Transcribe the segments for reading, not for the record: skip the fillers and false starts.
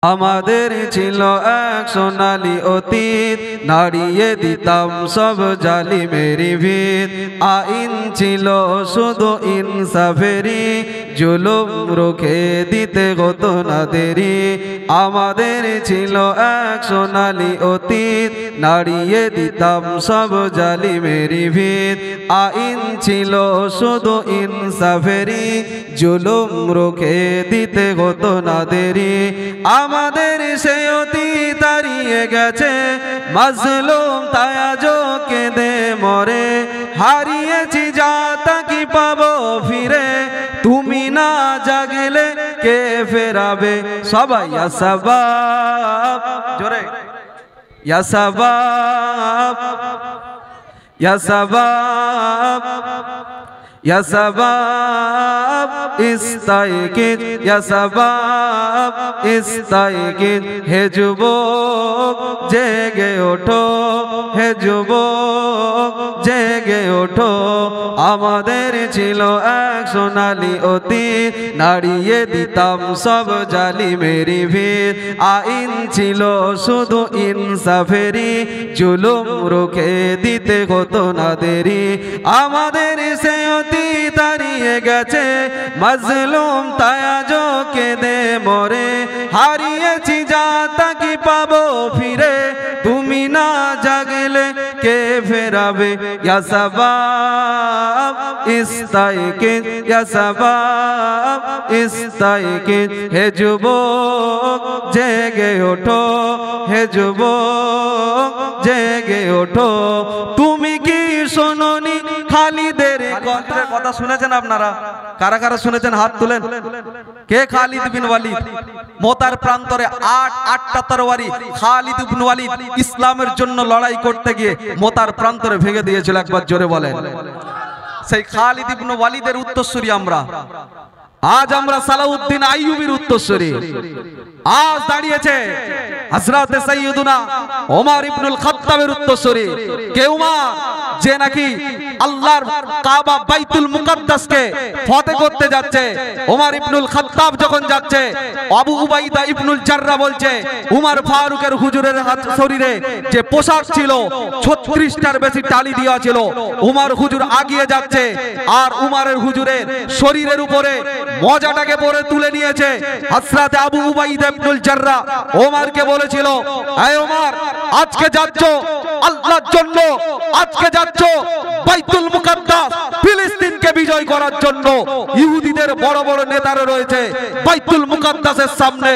আমাদের ছিল এক সোনালী অতীত, নাড়িয়ে দিতাম সব জালিমেরি ভিত। আইন ছিল শুধু ইনসাফেরি, জুলুম রুখে দিতে হতো না দেরি। আমাদের ছিল এক সোনালী অতীত, নাড়িয়ে দিতাম সব জালিমেরি ভিত। আইন ছিল শুধু ইনসাফেরি, জুলুম রুখে দিতে হতো না দেরি। আমাদের সে অতীত হারিয়ে গেছে, মাজলুম তাই আজও কেঁদে মরে। হারিয়েছি যা তা কি পাবো ফিরে, তুমি না জাগলে কে ফেরাবে। সবাই ইয়া সাবাব, জোরে ইয়া সাবাব, ইয়া সাবাব, ইয়া সাবাব ইস্তাইকিজ, ইয়া সাবাব ইস্তাইকিজ। হে যুবক জেগে ওঠো, হে যুবক জেগে ওঠো। আমাদের ছিল এক সোনালী অতীত, নাড়িয়ে দিতাম সব জালিমেরি ভিত। আইন ছিল শুধু ইনসাফেরি, জুলুম রুখে দিতে হতো না দেরি। আমাদের সে অতীত হারিয়ে গেছে, মাজলুম তাই আজও কেঁদে মরে। হারিয়েছি যা তা কি পাবো ফিরে, তুমি না জাগলে কে ফেরাবে। ইয়া সাবাব ইস্তাইকিজ, ইয়া সাবাব ইস্তাইকিজ। হে যুবক জেগে ওঠো, হে যুবক জেগে ওঠো। তুমি কি শোনোনি খালিদের কথা? শুনেছেন আপনারা? কারা কারা শুনেছেন হাত তুলেন। কে? খালিদ বিন ওয়ালিদ। মোতার প্রান্তরে আটটা তরবারি খালিদ বিন ওয়ালিদ ইসলামের জন্য লড়াই করতে গিয়ে মোতার প্রান্তরে ভেঙে দিয়েছিল। একবার জোরে বলেন। সেই খালিদ বিন ওয়ালিদের উত্তরসূরি আমরা। আজ আমরা সালাউদ্দিন আইয়ুবীর উত্তরসূরি। আজ দাঁড়িয়েছে হযরত সাইয়্যিদুনা ওমর ইবনুল খাত্তাবের উত্তরসূরি। কে উমর? যে নাকি আল্লাহর কাবা বাইতুল মুকাদ্দাসকে ফতেহ করতে যাচ্ছে। ওমর ইবনুল খাত্তাব যখন যাচ্ছে, আবু উবাইদা ইবনুল জাররা বলছে উমর ফারুকের হুজুরের শরীরে যে পোশাক ছিল 36টার বেশি টালি দেওয়া ছিল। উমর হুজুর আগিয়ে যাচ্ছে আর উমরের হুজুরের শরীরের উপরে মজাটাকে পরে তুলে নিয়েছে। হযরত আবু উবাইদা ইবনুল জাররা ওমরকে বলেছিল, হে ওমর, আজকে যাচ্ছ আল্লাহর জন্য, আজকে যাচ্ছ বাইতুল মুকাদ্দাস ফিলিস্তিনকে বিজয় করার জন্য। ইহুদিদের বড় বড় নেতারা রয়েছে বাইতুল মুকাদ্দাসের সামনে,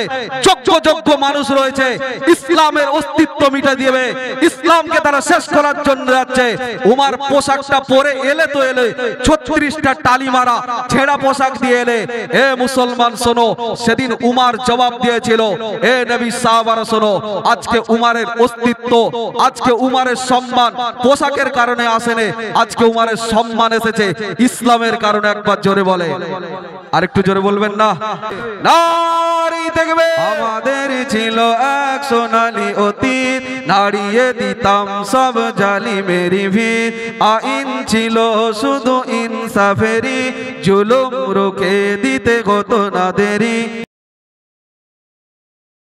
যোগ্য মানুষ রয়েছে, ইসলামের অস্তিত্ব মিটা দিবে, ইসলামকে তারা শেষ করার জন্য যাচ্ছে। উমর পোশাকটা পরে এলে তো এলে 36টা টালি মারা ছেঁড়া পোশাক দিয়ে এলে। এ মুসলমান শোনো, সেদিন উমর জবাব দিয়েছিল, এ নবী সাহাবারা শোনো, আজকে উমরের অস্তিত্ব, আজকে উমরের সম্মান পোশাকের কারণে আসেনি, আজকে উমরের সম্মান এসেছে ইসলামের কারণে। একবার জোরে বলে, আরেকটু জোরে বলবেন না? নারী দেখবে। আমাদের ছিল এক সোনালী অতীত, নাড়িয়ে দিতাম সব জালিমেরি ভিত। আইন ছিল শুধু ইনসাফেরি, জুলুম রুখে দিতে হতো না দেরি।